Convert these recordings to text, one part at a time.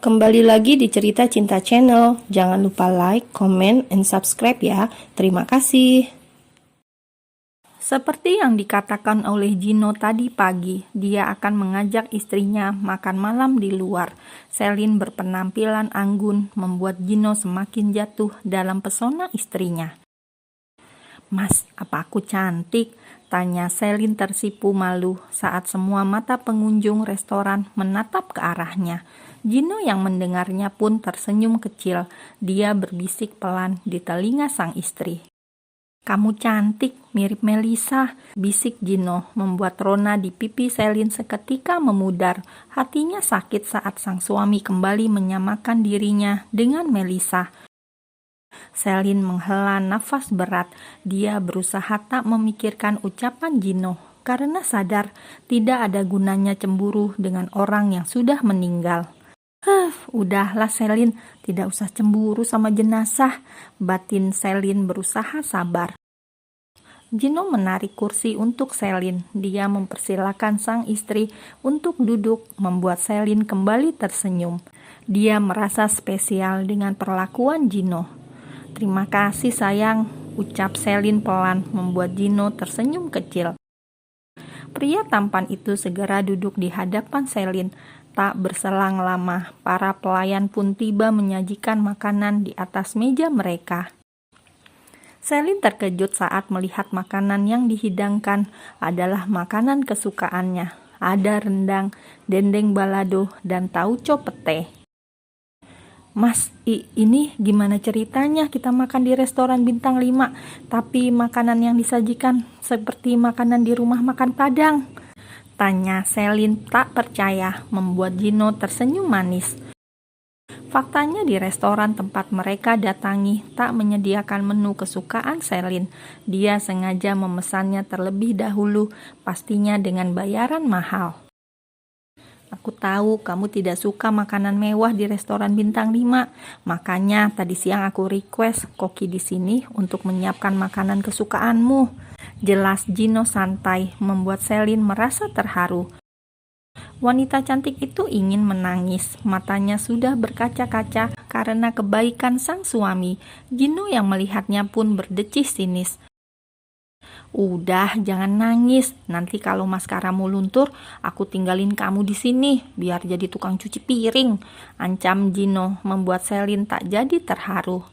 Kembali lagi di Cerita Cinta Channel. Jangan lupa like, comment, and subscribe ya. Terima kasih. Seperti yang dikatakan oleh Gino tadi pagi, dia akan mengajak istrinya makan malam di luar. Selin berpenampilan anggun membuat Gino semakin jatuh dalam pesona istrinya. "Mas, apa aku cantik?" tanya Selin tersipu malu saat semua mata pengunjung restoran menatap ke arahnya. Gino yang mendengarnya pun tersenyum kecil. Dia berbisik pelan di telinga sang istri. "Kamu cantik, mirip Melisa," bisik Gino, membuat rona di pipi Selin seketika memudar. Hatinya sakit saat sang suami kembali menyamakan dirinya dengan Melisa. Selin menghela nafas berat. Dia berusaha tak memikirkan ucapan Gino karena sadar tidak ada gunanya cemburu dengan orang yang sudah meninggal. Udahlah Selin, tidak usah cemburu sama jenazah. Batin Selin berusaha sabar. Gino menarik kursi untuk Selin. Dia mempersilahkan sang istri untuk duduk, membuat Selin kembali tersenyum. Dia merasa spesial dengan perlakuan Gino. "Terima kasih sayang," ucap Selin pelan, membuat Gino tersenyum kecil. Pria tampan itu segera duduk di hadapan Selin. Tak berselang lama, para pelayan pun tiba menyajikan makanan di atas meja mereka. Selin terkejut saat melihat makanan yang dihidangkan adalah makanan kesukaannya. Ada rendang, dendeng balado, dan tauco pete. "Mas, ini gimana ceritanya kita makan di restoran bintang 5, tapi makanan yang disajikan seperti makanan di rumah makan Padang?" tanya Selin tak percaya, membuat Gino tersenyum manis. Faktanya di restoran tempat mereka datangi tak menyediakan menu kesukaan Selin. Dia sengaja memesannya terlebih dahulu, pastinya dengan bayaran mahal. "Aku tahu kamu tidak suka makanan mewah di restoran bintang 5. Makanya tadi siang aku request koki di sini untuk menyiapkan makanan kesukaanmu," jelas Gino santai, membuat Selin merasa terharu. Wanita cantik itu ingin menangis. Matanya sudah berkaca-kaca karena kebaikan sang suami. Gino yang melihatnya pun berdecih sinis. "Udah, jangan nangis. Nanti kalau maskaramu luntur, aku tinggalin kamu di sini biar jadi tukang cuci piring," ancam Gino, membuat Selin tak jadi terharu.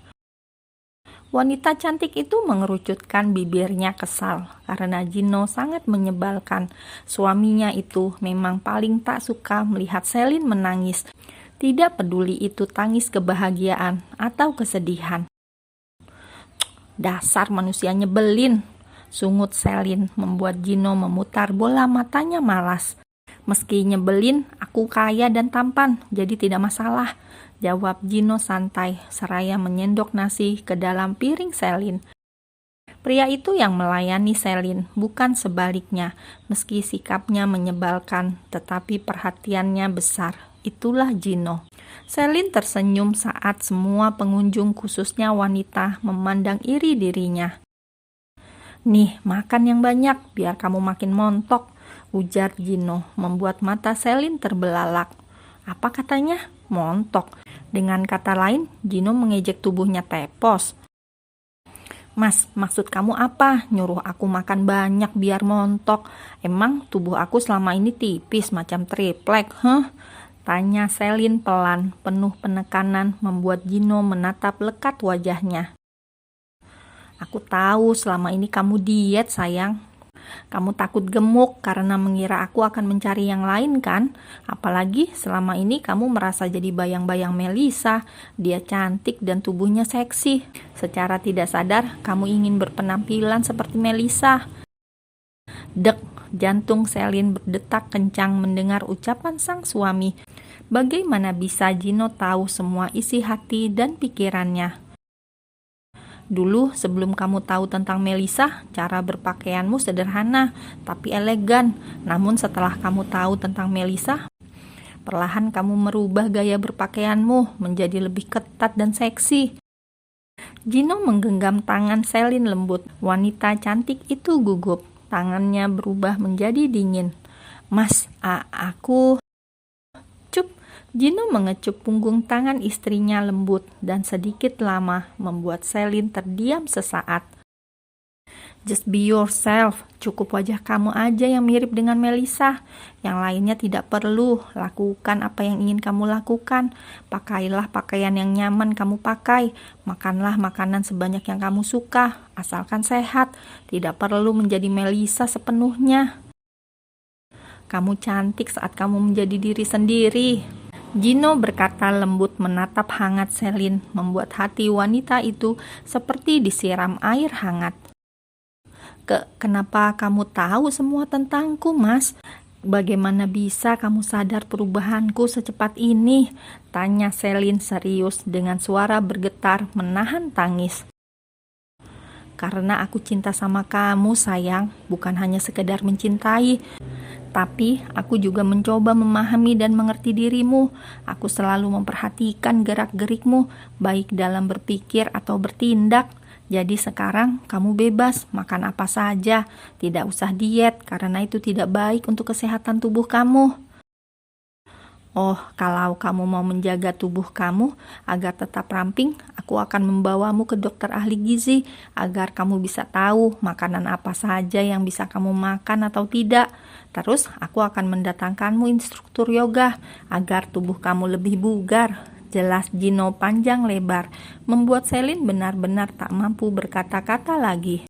Wanita cantik itu mengerucutkan bibirnya kesal karena Gino sangat menyebalkan. Suaminya itu memang paling tak suka melihat Selin menangis. Tidak peduli itu tangis kebahagiaan atau kesedihan. "Dasar manusia nyebelin," sungut Selin, membuat Gino memutar bola matanya malas. "Meski nyebelin, aku kaya dan tampan, jadi tidak masalah," jawab Gino santai, seraya menyendok nasi ke dalam piring Selin. Pria itu yang melayani Selin, bukan sebaliknya. Meski sikapnya menyebalkan, tetapi perhatiannya besar. Itulah Gino. Selin tersenyum saat semua pengunjung, khususnya wanita, memandang iri dirinya. "Nih, makan yang banyak, biar kamu makin montok," ujar Gino, membuat mata Selin terbelalak. Apa katanya? Montok. Dengan kata lain, Gino mengejek tubuhnya tepos. "Mas, maksud kamu apa? Nyuruh aku makan banyak biar montok? Emang tubuh aku selama ini tipis macam triplek, tanya Selin pelan, penuh penekanan, membuat Gino menatap lekat wajahnya. "Aku tahu selama ini kamu diet, sayang. Kamu takut gemuk karena mengira aku akan mencari yang lain kan? Apalagi selama ini kamu merasa jadi bayang-bayang Melisa. Dia cantik dan tubuhnya seksi. Secara tidak sadar kamu ingin berpenampilan seperti Melisa." Dek, jantung Selin berdetak kencang mendengar ucapan sang suami. Bagaimana bisa Gino tahu semua isi hati dan pikirannya? "Dulu sebelum kamu tahu tentang Melisa, cara berpakaianmu sederhana tapi elegan. Namun setelah kamu tahu tentang Melisa, perlahan kamu merubah gaya berpakaianmu menjadi lebih ketat dan seksi." Gino menggenggam tangan Selin lembut. Wanita cantik itu gugup. Tangannya berubah menjadi dingin. "Mas, aku..." "Cup, Gino mengecup punggung tangan istrinya lembut dan sedikit lama membuat Selin terdiam sesaat. Just be yourself, cukup wajah kamu aja yang mirip dengan Melissa. Yang lainnya tidak perlu, lakukan apa yang ingin kamu lakukan. Pakailah pakaian yang nyaman kamu pakai. Makanlah makanan sebanyak yang kamu suka, asalkan sehat. Tidak perlu menjadi Melissa sepenuhnya. Kamu cantik saat kamu menjadi diri sendiri. Gino berkata lembut menatap hangat Selin, membuat hati wanita itu seperti disiram air hangat. Kenapa kamu tahu semua tentangku, Mas? Bagaimana bisa kamu sadar perubahanku secepat ini? Tanya Selin serius dengan suara bergetar menahan tangis. Karena aku cinta sama kamu, sayang, bukan hanya sekedar mencintai. Tapi aku juga mencoba memahami dan mengerti dirimu. Aku selalu memperhatikan gerak-gerikmu, baik dalam berpikir atau bertindak. Jadi sekarang kamu bebas makan apa saja, tidak usah diet karena itu tidak baik untuk kesehatan tubuh kamu. Oh, kalau kamu mau menjaga tubuh kamu agar tetap ramping, aku akan membawamu ke dokter ahli gizi agar kamu bisa tahu makanan apa saja yang bisa kamu makan atau tidak. Terus aku akan mendatangkanmu instruktur yoga agar tubuh kamu lebih bugar. Jelas Gino panjang lebar, membuat Selin benar-benar tak mampu berkata-kata lagi.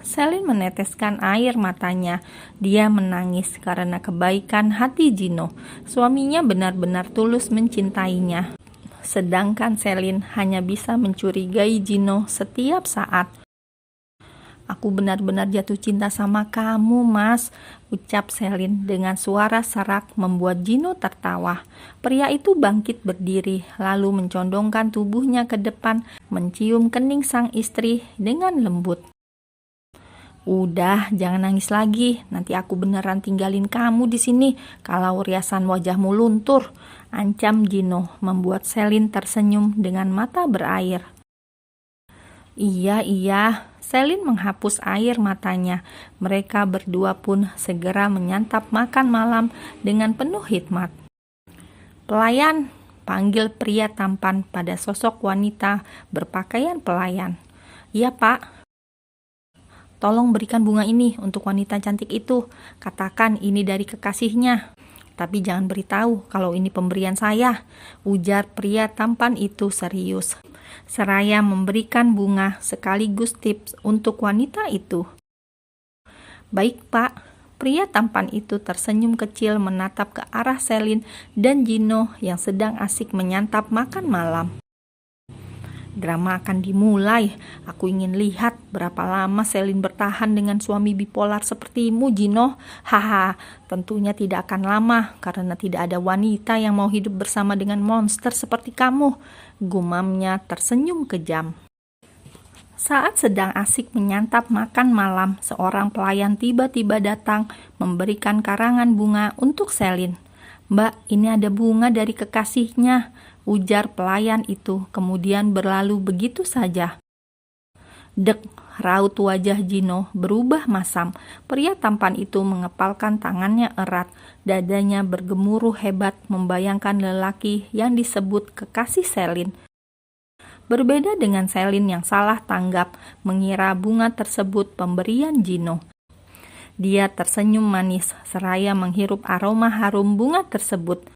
Selin meneteskan air matanya. Dia menangis karena kebaikan hati Gino. Suaminya benar-benar tulus mencintainya. Sedangkan Selin hanya bisa mencurigai Gino setiap saat. Aku benar-benar jatuh cinta sama kamu, Mas, ucap Selin dengan suara serak membuat Gino tertawa. Pria itu bangkit berdiri, lalu mencondongkan tubuhnya ke depan, mencium kening sang istri dengan lembut. Udah, jangan nangis lagi. Nanti aku beneran tinggalin kamu di sini kalau riasan wajahmu luntur, ancam Gino, membuat Selin tersenyum dengan mata berair. Iya, Selin menghapus air matanya. Mereka berdua pun segera menyantap makan malam dengan penuh hikmat. Pelayan, panggil pria tampan pada sosok wanita berpakaian pelayan. Iya, Pak. Tolong berikan bunga ini untuk wanita cantik itu. Katakan ini dari kekasihnya. Tapi jangan beritahu kalau ini pemberian saya, ujar pria tampan itu serius. Seraya memberikan bunga sekaligus tips untuk wanita itu. Baik, Pak. Pria tampan itu tersenyum kecil menatap ke arah Selin dan Gino yang sedang asik menyantap makan malam. Drama akan dimulai. Aku ingin lihat berapa lama Selin bertahan dengan suami bipolar sepertimu, Gino. Haha, tentunya tidak akan lama karena tidak ada wanita yang mau hidup bersama dengan monster seperti kamu. Gumamnya tersenyum kejam. Saat sedang asik menyantap makan malam, seorang pelayan tiba-tiba datang memberikan karangan bunga untuk Selin. Mbak, ini ada bunga dari kekasihnya, ujar pelayan itu, kemudian berlalu begitu saja. Dek, raut wajah Gino berubah masam. Pria tampan itu mengepalkan tangannya erat, dadanya bergemuruh hebat membayangkan lelaki yang disebut kekasih Selin. Berbeda dengan Selin yang salah tanggap, mengira bunga tersebut pemberian Gino. Dia tersenyum manis, seraya menghirup aroma harum bunga tersebut.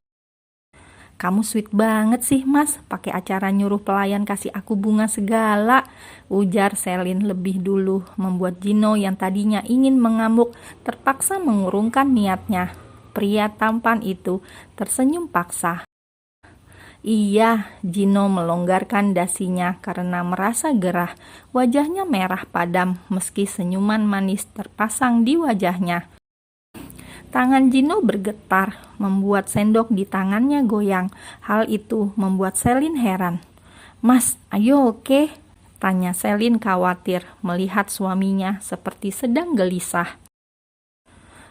Kamu sweet banget sih, Mas, pakai acara nyuruh pelayan kasih aku bunga segala, ujar Selin lebih dulu, membuat Gino yang tadinya ingin mengamuk terpaksa mengurungkan niatnya. Pria tampan itu tersenyum paksa. Iya, Gino melonggarkan dasinya karena merasa gerah. Wajahnya merah padam meski senyuman manis terpasang di wajahnya. Tangan Gino bergetar, membuat sendok di tangannya goyang. Hal itu membuat Selin heran. Mas, ayo oke? Tanya Selin khawatir melihat suaminya seperti sedang gelisah.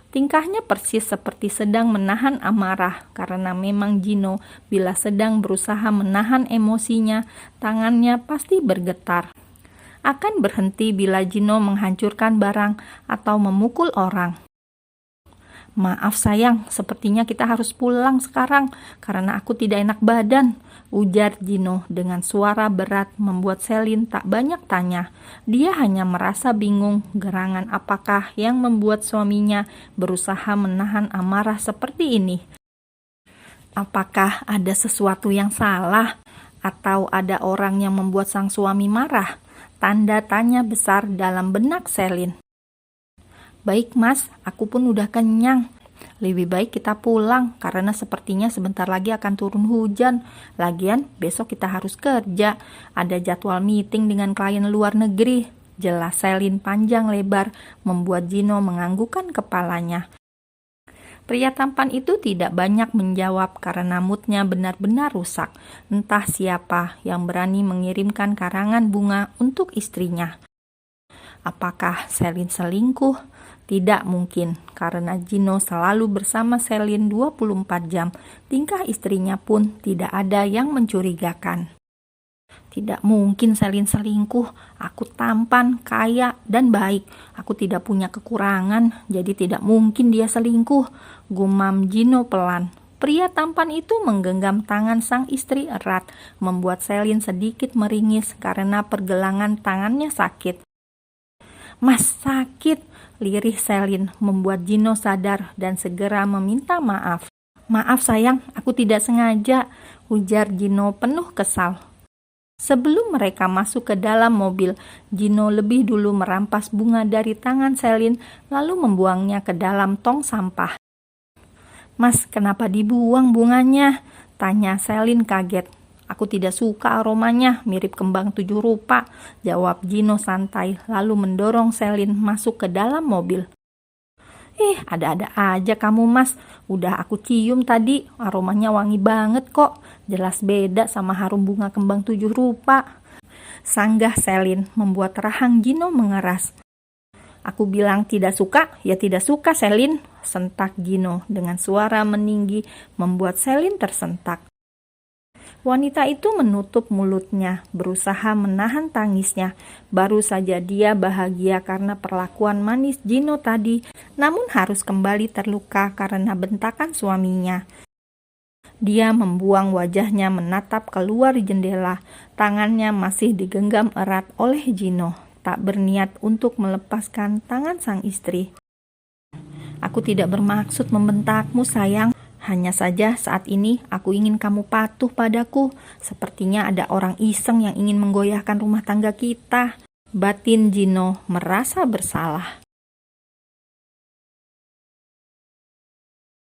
Tingkahnya persis seperti sedang menahan amarah karena memang Gino bila sedang berusaha menahan emosinya, tangannya pasti bergetar. Akan berhenti bila Gino menghancurkan barang atau memukul orang. Maaf sayang, sepertinya kita harus pulang sekarang karena aku tidak enak badan, ujar Gino dengan suara berat membuat Selin tak banyak tanya. Dia hanya merasa bingung gerangan apakah yang membuat suaminya berusaha menahan amarah seperti ini. Apakah ada sesuatu yang salah? Atau ada orang yang membuat sang suami marah? Tanda tanya besar dalam benak Selin. Baik mas, aku pun udah kenyang. Lebih baik kita pulang karena sepertinya sebentar lagi akan turun hujan. Lagian besok kita harus kerja. Ada jadwal meeting dengan klien luar negeri. Jelas Selin panjang lebar membuat Gino menganggukkan kepalanya. Pria tampan itu tidak banyak menjawab karena moodnya benar-benar rusak. Entah siapa yang berani mengirimkan karangan bunga untuk istrinya. Apakah Selin selingkuh? Tidak mungkin, karena Gino selalu bersama Selin 24 jam. Tingkah istrinya pun tidak ada yang mencurigakan. Tidak mungkin Selin selingkuh. Aku tampan, kaya, dan baik. Aku tidak punya kekurangan, jadi tidak mungkin dia selingkuh, gumam Gino pelan. Pria tampan itu menggenggam tangan sang istri erat, membuat Selin sedikit meringis karena pergelangan tangannya sakit. Mas, sakit, lirih Selin membuat Gino sadar dan segera meminta maaf. Maaf sayang, aku tidak sengaja, ujar Gino penuh kesal. Sebelum mereka masuk ke dalam mobil, Gino lebih dulu merampas bunga dari tangan Selin lalu membuangnya ke dalam tong sampah. Mas, kenapa dibuang bunganya? Tanya Selin kaget. Aku tidak suka aromanya, mirip kembang 7 rupa, jawab Gino santai lalu mendorong Selin masuk ke dalam mobil. Ada-ada aja kamu mas, udah aku cium tadi, aromanya wangi banget kok, jelas beda sama harum bunga kembang 7 rupa. Sanggah Selin membuat rahang Gino mengeras. Aku bilang tidak suka, ya tidak suka Selin, sentak Gino dengan suara meninggi membuat Selin tersentak. Wanita itu menutup mulutnya, berusaha menahan tangisnya. Baru saja dia bahagia karena perlakuan manis Gino tadi, namun harus kembali terluka karena bentakan suaminya. Dia membuang wajahnya menatap keluar jendela, tangannya masih digenggam erat oleh Gino, tak berniat untuk melepaskan tangan sang istri. Aku tidak bermaksud membentakmu sayang. Hanya saja saat ini aku ingin kamu patuh padaku. Sepertinya ada orang iseng yang ingin menggoyahkan rumah tangga kita. Batin Gino merasa bersalah.